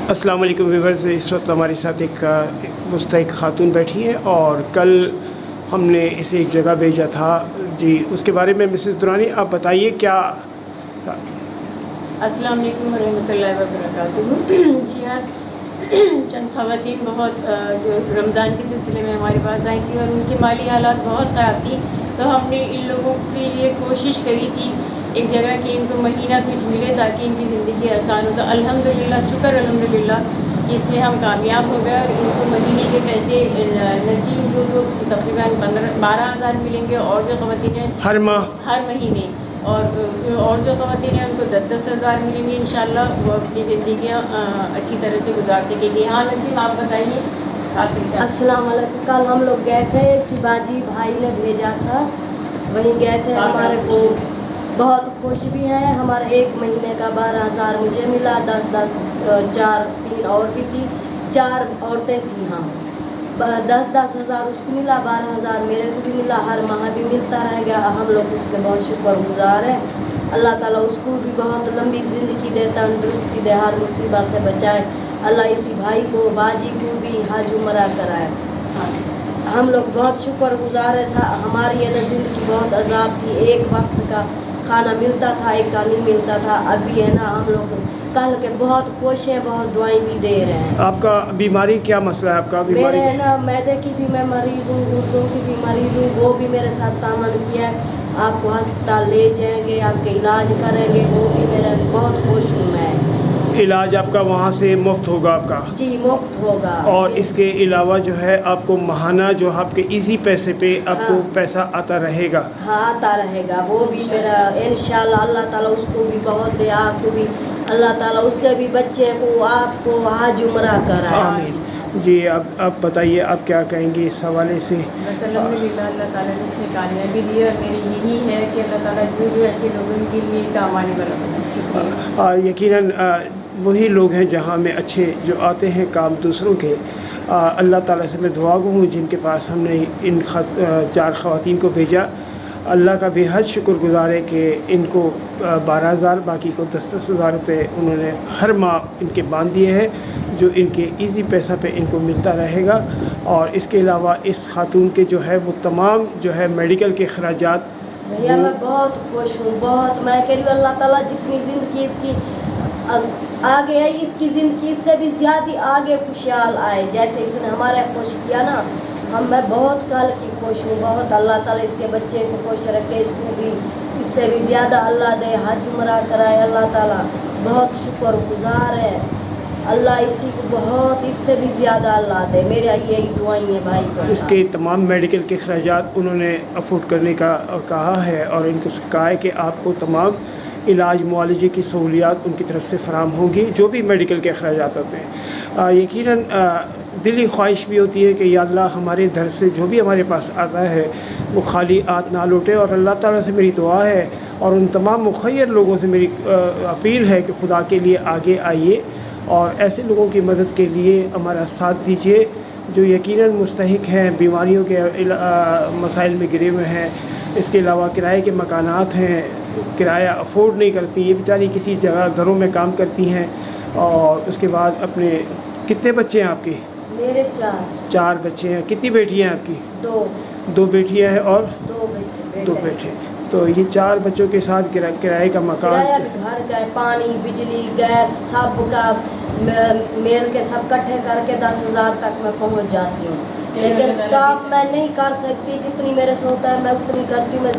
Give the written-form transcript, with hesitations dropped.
अस्सलाम वालेकुम व्यूअर्स, इस वक्त हमारे साथ एक मुस्तहिक खातून बैठी है और कल हमने इसे एक जगह भेजा था जी, उसके बारे में मिसेस दुरानी आप बताइए क्या। अस्सलाम वालेकुम रहमतुल्लाहि व बरकातुहू। जी हाँ, चंद ख़वातीन बहुत जो रमज़ान के सिलसिले में हमारे पास आई थी और उनकी माली हालात बहुत ख़राब थी, तो हमने इन लोगों के लिए कोशिश करी थी एक जगह कि इनको महीना कुछ मिले ताकि इनकी ज़िंदगी आसान हो। तो अल्हम्दुलिल्लाह, शुक्र अल्हम्दुलिल्लाह कि इसमें हम कामयाब हो गए और इनको महीने के पैसे नसीब को तकरीबन 12,000 मिलेंगे और जो ख़वातीन हैं हर महीने और जो ख़वातीन हैं उनको 10-10 हज़ार मिलेंगे इंशाअल्लाह। वो अपनी ज़िंदगियाँ अच्छी तरह से गुजार सकेंगी। हाँ नसीम, आप बताइए। अस्सलाम वालेकुम। कल हम लोग गए थे, शिवाजी भाई ने भेजा था, वहीं गए थे। हमारे को बहुत खुश भी है। हमारा एक महीने का 12,000 मुझे मिला, 10-10 3 और भी थी, 4 औरतें थी। हम 10-10 हज़ार उसको मिला, 12,000 मेरे को भी मिला, हर माह भी मिलता रहेगा। हम लोग उसके बहुत शुक्रगुजार हैं। अल्लाह ताला उसको भी बहुत लंबी ज़िंदगी दे, तंदुरुस्ती दे, हर मुसीबत से बचाए। अल्लाह इसी भाई को, बाजी को भी हज उमरा कराए। हम लोग बहुत शुक्रगुजार है। हमारी ये ज़िंदगी बहुत अजाब थी, एक वक्त का खाना मिलता था, एक का नहीं मिलता था। अभी है ना, हम लोग कल के बहुत खुश हैं, बहुत दुआएं भी दे रहे हैं। आपका बीमारी क्या मसला है? आपका बीमारी मेरे है ना, मैदे की भी मैं मरीज़ हूँ, गुर्दों की भी मरीज़ हूँ। वो भी मेरे साथ तामन किया है, आपको अस्पताल ले जाएंगे, आपके इलाज करेंगे। वो भी मेरा बहुत खुश हूँ मैं। इलाज आपका वहाँ से मुफ्त होगा आपका? जी मुफ्त होगा। और इसके अलावा जो है आपको माहाना जो आपके इजी पैसे पे आपको हाँ, पैसा आता रहेगा? हाँ आता रहेगा। वो भी मेरा इंशाल्लाह अल्लाह ताला उसको भी बहुत दे, आपको भी अल्लाह ताला उसके भी बच्चे को आपको हज उमरा कराए। आमीन। जी, आप बताइए, आप क्या कहेंगे इस हवाले से? बस अल्हम्दुलिल्लाह अल्लाह ताला ने इसमें कामयाबी दी और मेरी यही है कि अल्लाह ताला जो ऐसे लोगों के लिए काम आने वाला बनाए। शुक्रिया। यकीनन वही लोग हैं जहाँ में अच्छे जो आते हैं काम दूसरों के। अल्लाह ताला से मैं दुआ गो हूँ जिनके पास हमने इन 4 ख़वातीन को भेजा। अल्लाह का बेहद शुक्रगुज़ार है कि इनको 12,000 बाकी को 10-10 हज़ार रुपये उन्होंने हर माह इनके बांध दिए हैं, जो इनके इजी पैसा पे इनको मिलता रहेगा। और इसके अलावा इस खातून के जो है वो तमाम जो है मेडिकल के अखराजात। भैया मैं बहुत खुश हूँ, बहुत। मैं कह रही हूँ अल्लाह ताला जितनी ज़िंदगी इसकी आगे है, इसकी ज़िंदगी इससे भी ज़्यादा आगे खुशहाल आए, जैसे इसने हमारे खुश किया ना। मैं बहुत कल की खुश हूँ, बहुत। अल्लाह ताला इसके बच्चे को खुश रखे, इसको भी इससे भी ज़्यादा अल्लाह दे, हज उमरा कराए। अल्लाह ताला बहुत शुक्रगुजार है। अल्लाह इसी को बहुत इससे भी ज़्यादा अल्लाह दे। मेरा यही दुआएं है भाई को। इसके तमाम मेडिकल के अखराजात उन्होंने अफोर्ड करने का कहा है और इनको कहा है कि आपको तमाम इलाज मुआलजे की सहूलियात उनकी तरफ से फ़राम होंगी, जो भी मेडिकल के अखराजात होते हैं। यकीनन दिली ख्वाहिश भी होती है कि या अल्लाह हमारे दर से जो भी हमारे पास आता है वो खाली हाथ ना लौटे। और अल्लाह ताला से मेरी दुआ है और उन तमाम मुखय्यर लोगों से मेरी अपील है कि खुदा के लिए आगे आइए और ऐसे लोगों की मदद के लिए हमारा साथ दीजिए जो यकीनन मुस्तहिक हैं, बीमारियों के मसाइल में गिरे हुए हैं। इसके अलावा किराए के मकानात हैं, किराया अफोर्ड नहीं करती, ये बेचारी किसी जगह घरों में काम करती हैं। और उसके बाद अपने कितने बच्चे हैं आपके? मेरे 4 बच्चे हैं। कितनी बेटियां हैं आपकी? 2 बेटियां हैं और 2 बेटे। तो ये 4 बच्चों के साथ किराए का मकान, घर का पानी, बिजली, गैस सब का मेल के सब इकट्ठे करके 10,000 तक मैं पहुंच जाती हूँ। लेकिन काम मैं नहीं कर सकती, जितनी मेरे से होता है मैं उतनी करती हूँ।